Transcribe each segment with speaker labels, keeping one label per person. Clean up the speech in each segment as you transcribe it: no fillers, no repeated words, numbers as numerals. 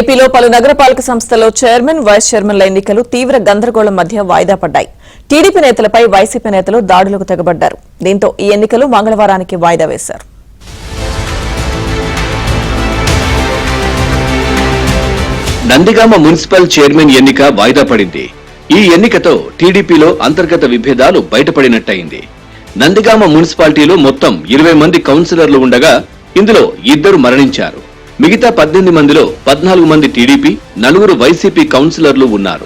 Speaker 1: ఏపీలో పలు నగరపాలక సంస్థల్లో చైర్మన్ వైస్ చైర్మన్ల ఎన్నికలు తీవ్ర గందరగోళం మధ్య వాయిదా పడ్డాయి. టీడీపీ నేతలపై వైసీపీ నేతలు దాడులకు తెగబడ్డారు. దీంతో ఈ ఎన్నికలు మంగళవారానికి వాయిదా వేశారు.
Speaker 2: నందిగామ మున్సిపల్ చైర్మన్ ఎన్నిక వాయిదా పడింది. ఈ ఎన్నికతో టీడీపీలో అంతర్గత విభేదాలు బయటపడినట్టయింది. నందిగామ మున్సిపాలిటీలో మొత్తం 20 మంది కౌన్సిలర్లు ఉండగా ఇందులో 2 మరణించారు. మిగతా 18 మందిలో 14 మంది టీడీపీ, 4 వైసీపీ కౌన్సిలర్లు ఉన్నారు.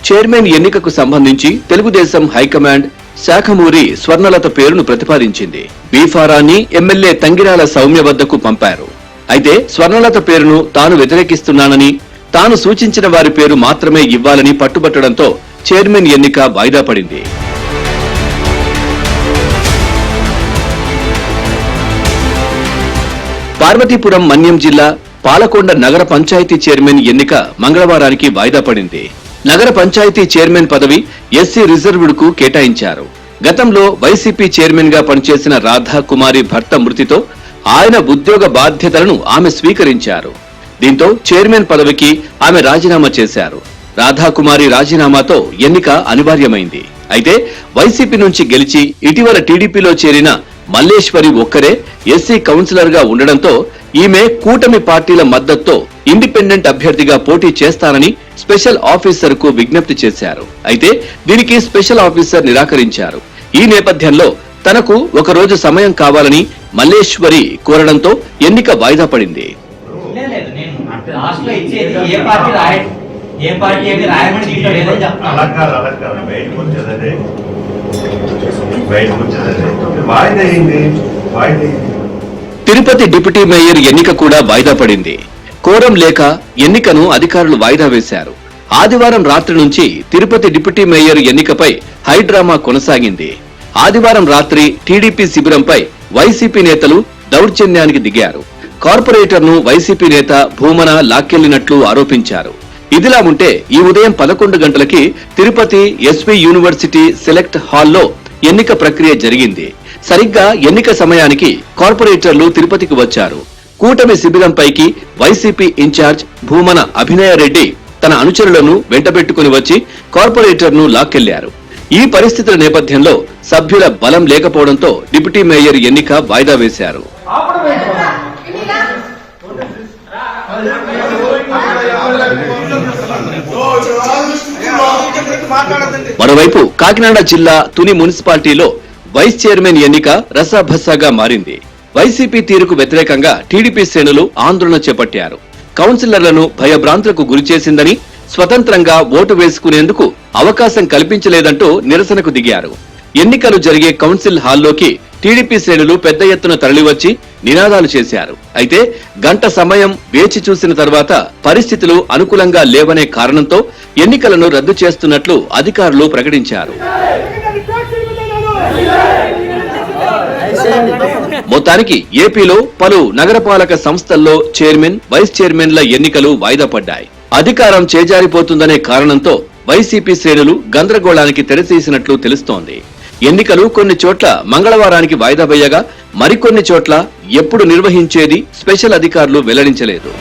Speaker 2: చైర్మన్ ఎన్నికకు సంబంధించి తెలుగుదేశం హైకమాండ్ శాఖమూరి స్వర్ణలత పేరును ప్రతిపాదించింది. బీఫారాన్ని ఎమ్మెల్యే తంగిరాల సౌమ్య వద్దకు పంపారు. అయితే స్వర్ణలత పేరును తాను వ్యతిరేకిస్తున్నానని, తాను సూచించిన వారి పేరు మాత్రమే ఇవ్వాలని పట్టుబట్టడంతో చైర్మన్ ఎన్నిక వాయిదా పడింది. పార్వతీపురం మన్యం జిల్లా పాలకొండ నగర పంచాయతీ చైర్మన్ ఎన్నిక మంగళవారానికి వాయిదా పడింది. నగర పంచాయతీ చైర్మన్ పదవి ఎస్సీ రిజర్వ్డ్ కు కేటాయించారు. గతంలో వైసీపీ చైర్మన్ గా పనిచేసిన రాధాకుమారి భర్త మృతితో ఆయన ఉద్యోగ బాధ్యతలను ఆమె స్వీకరించారు. దీంతో చైర్మన్ పదవికి ఆమె రాజీనామా చేశారు. రాధాకుమారి రాజీనామాతో ఎన్నిక అనివార్యమైంది. అయితే వైసీపీ నుంచి గెలిచి ఇటీవల టీడీపీలో చేరిన మల్లేశ్వరి ఒక్కరే ఎస్సీ కౌన్సిలర్ గా ఉండడంతో ఈమె కూటమి పార్టీల మద్దతుతో ఇండిపెండెంట్ అభ్యర్థిగా పోటీ చేస్తానని స్పెషల్ ఆఫీసర్ కు విజ్ఞప్తి చేశారు. అయితే దీనికి స్పెషల్ ఆఫీసర్ నిరాకరించారు. ఈ నేపథ్యంలో తనకు ఒక రోజు సమయం కావాలని మల్లేశ్వరి కోరడంతో ఎన్నిక వాయిదా పడింది. తిరుపతి డిప్యూటీ మేయర్ ఎన్నిక కూడా వాయిదా పడింది. కోరం లేక ఎన్నికను అధికారులు వాయిదా వేశారు. ఆదివారం రాత్రి నుంచి తిరుపతి డిప్యూటీ మేయర్ ఎన్నికపై హైడ్రామా కొనసాగింది. ఆదివారం రాత్రి టీడీపీ శిబిరంపై వైసీపీ నేతలు దౌర్జన్యానికి దిగారు. కార్పొరేటర్ ను వైసీపీ నేత భూమన లాక్కెళ్లినట్లు ఆరోపించారు. ఇదిలా ఉంటే ఈ ఉదయం 11 గంటలకి తిరుపతి ఎస్వి యూనివర్సిటీ సెలెక్ట్ హాల్లో ఎన్నిక ప్రక్రియ జరిగింది. సరిగ్గా ఎన్నిక సమయానికి కార్పొరేటర్లు తిరుపతికి వచ్చారు. కూటమి శిబిరంపైకి వైసీపీ ఇన్ఛార్జ్ భూమన అభినయ రెడ్డి తన అనుచరులను వెంటబెట్టుకుని వచ్చి కార్పొరేటర్ ను లాక్కెళ్లారు. ఈ పరిస్థితుల నేపథ్యంలో సభ్యుల బలం లేకపోవడంతో డిప్యూటీ మేయర్ ఎన్నిక వాయిదా వేశారు. మరోవైపు కాకినాడ జిల్లా తుని మున్సిపాలిటీలో వైస్ చైర్మన్ ఎన్నిక రసాభసాగా మారింది. వైసీపీ తీరుకు వ్యతిరేకంగా టీడీపీ శ్రేణులు ఆందోళన చేపట్టారు. కౌన్సిలర్లను భయభ్రాంతులకు గురిచేసిందని, స్వతంత్రంగా ఓటు వేసుకునేందుకు అవకాశం కల్పించలేదంటూ నిరసనకు దిగారు. ఎన్నికలు జరిగే కౌన్సిల్ హాల్లోకి టీడీపీ శ్రేణులు పెద్ద ఎత్తున తరలివచ్చి నినాదాలు చేశారు. అయితే గంట సమయం వేచి చూసిన తర్వాత పరిస్థితులు అనుకూలంగా లేవనే కారణంతో ఎన్నికలను రద్దు చేస్తున్నట్లు అధికారులు ప్రకటించారు. మొత్తానికి ఏపీలో పలు నగరపాలక సంస్థల్లో చైర్మన్, వైస్ చైర్మన్ల ఎన్నికలు వాయిదా పడ్డాయి. అధికారం చేజారిపోతుందనే కారణంతో వైసీపీ శ్రేణులు గందరగోళానికి తెరతీసినట్లు తెలుస్తోంది. ఎన్నికలు కొన్ని చోట్ల మంగళవారానికి వాయిదా వేయగా మరికొన్ని చోట్ల ఎప్పుడు నిర్వహించేది స్పెషల్ అధికారులు వెల్లడించలేదు.